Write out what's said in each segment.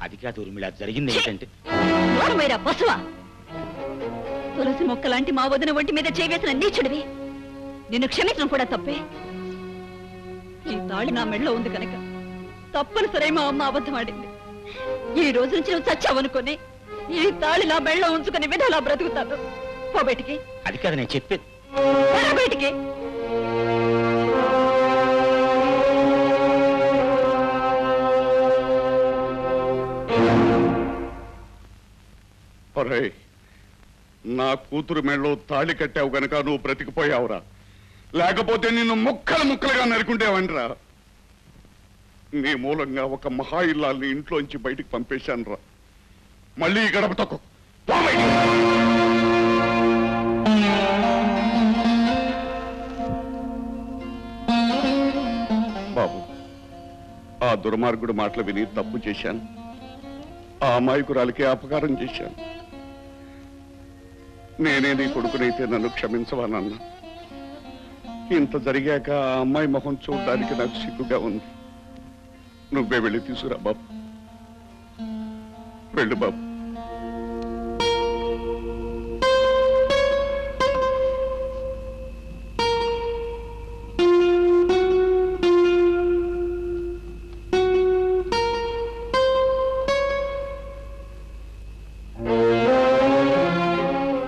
అది కాదు ఊర్మిళ, జరిగింది ఏంటంటే బసువా, తులసి మొక్క లాంటి మా వదిన ఒంటి మీద చేవేసిన నీచుడివి. నిన్ను క్షమించడం కూడా తప్పే. ఈ తాళి నా మెడలో ఉంది కనుక తప్పనిసరి మా అమ్మ అబద్ధం ఆడింది. ఈ రోజు నుంచి నువ్వు చచ్చావనుకొని ఈ తాళి నా మెడలో ఉంచుకుని విధాలా బ్రతుకుతాను. పో బయటికి. అది కాదు నేను చెప్పేది. బయటికి. నా కూతురు మెడలో తాళి కట్టావు గనక నువ్వు బ్రతికిపోయావురా, లేకపోతే నిన్ను ముక్కలు ముక్కలుగా నరుకుంటేవంటరా. నీ మూలంగా ఒక మహా ఇల్లాల్ని ఇంట్లోంచి బయటికి పంపేశాను రా. మళ్ళీ ఈ గడప తొక్కు. బాబు, ఆ దుర్మార్గుడు మాటలు విని తప్పు చేశాను. ఆ అమాయకురాలికి అపకారం చేశాను. నేనే నీ కొడుకునైతే నన్ను క్షమించవా నాన్న? ఇంత జరిగాక ఆ అమ్మాయి మొహం చూడడానికి నాకు సిగ్గుగా ఉంది. నువ్వే వెళ్ళి తీసుకురా బాబు. వెళ్ళు బాబు.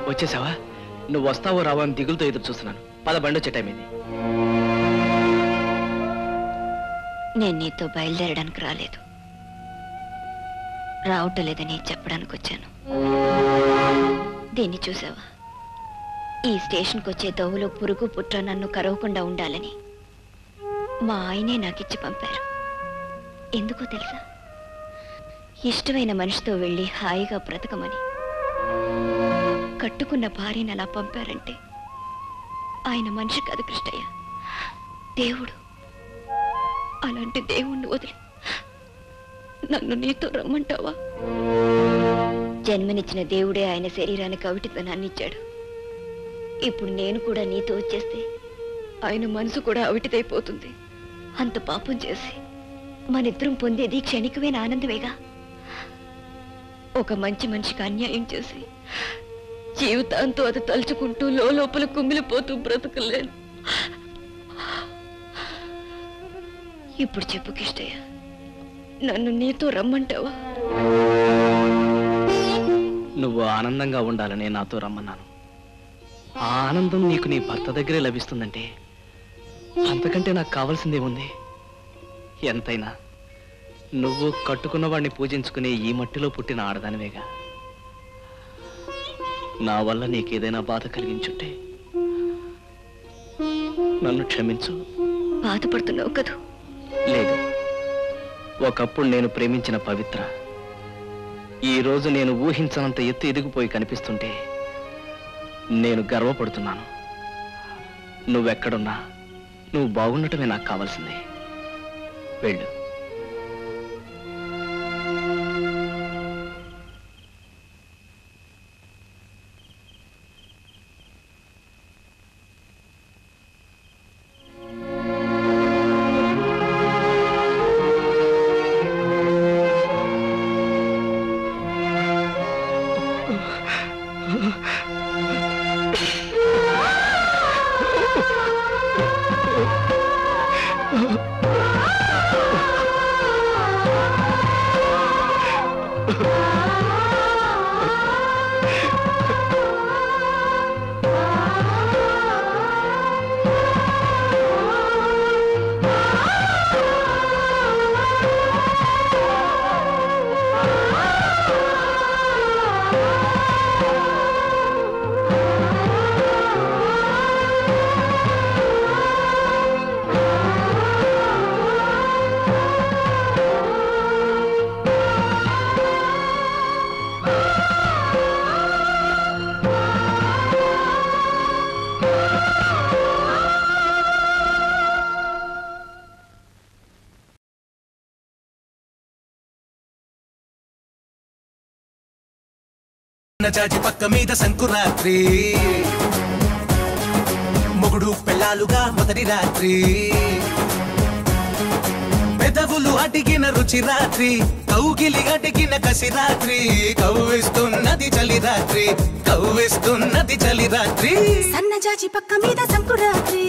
వచ్చేసావా? నువ్వు వస్తావో రావో అని దిగులుతో ఎదురు చూస్తున్నాను. పద, బండి వచ్చే టైం అయింది. నేను నీతో బయలుదేరడానికి రాలేదు, రావటం లేదని చెప్పడానికి వచ్చాను. దీన్ని చూసావా? ఈ స్టేషన్కి వచ్చే దోవలో పురుగు పుట్ర నన్ను కరవకుండా ఉండాలని మా ఆయనే నాకిచ్చి పంపారు. ఎందుకో తెలుసా? ఇష్టమైన మనిషితో వెళ్ళి హాయిగా బ్రతకమని. కట్టుకున్న భార్యను అలా పంపారంటే ఆయన మనిషి కాదు కృష్ణయ్య, దేవుడు. అలాంటి దేవుణ్ణి వదిలి నన్ను నీతో రమ్మంటావా? జన్మనిచ్చిన దేవుడే ఆయన శరీరానికి అవిటితనాన్ని ఇచ్చాడు. ఇప్పుడు నేను కూడా నీతో వచ్చేస్తే ఆయన మనసు కూడా అవిటిదైపోతుంది. అంత పాపం చేసి మనిద్దరం పొందేది క్షణికమైన ఆనందమేగా. ఒక మంచి మనిషికి అన్యాయం చేసి జీవితాంతో అది తలుచుకుంటూ లోపల కుమిలిపోతూ బ్రతకలేను. ఇప్పుడు చెప్పు కిష్టయ్య, నన్ను నీతో రమ్మంటావా? నువ్వు ఆనందంగా ఉండాలని నాతో రమ్మన్నాను. ఆ ఆనందం నీకు నీ భర్త దగ్గరే లభిస్తుందంటే అంతకంటే నాకు కావాల్సిందేముంది? ఎంతైనా నువ్వు కట్టుకున్న వాడిని పూజించుకునే ఈ మట్టిలో పుట్టిన ఆడదానివేగా. నా వల్ల నీకేదైనా బాధ కలిగించుంటే నన్ను క్షమించు. బాధపడుతున్నావు కదూ? లేదు, ఒకప్పుడు నేను ప్రేమించిన పవిత్ర ఈ రోజు నేను ఊహించనంత ఎత్తు ఎదిగిపోయి కనిపిస్తుంటే నేను గర్వపడుతున్నాను. నువ్వెక్కడున్నా నువ్వు బాగుండటమే నాకు కావాల్సింది. వెళ్ళు. చాచి పక్క మీద సంకురాత్రి, మొగుడు పెళ్ళాలుగా మొదటి రాత్రి, పెదవు పెదవులు అడిగిన రుచి రాత్రి కౌగిలి అడిగిన కసి రాత్రి కవ్విస్తున్నది చలి రాత్రి కవ్విస్తున్నది చలి రాత్రి సన్నజాజి పక్క మీద సంకురాత్రి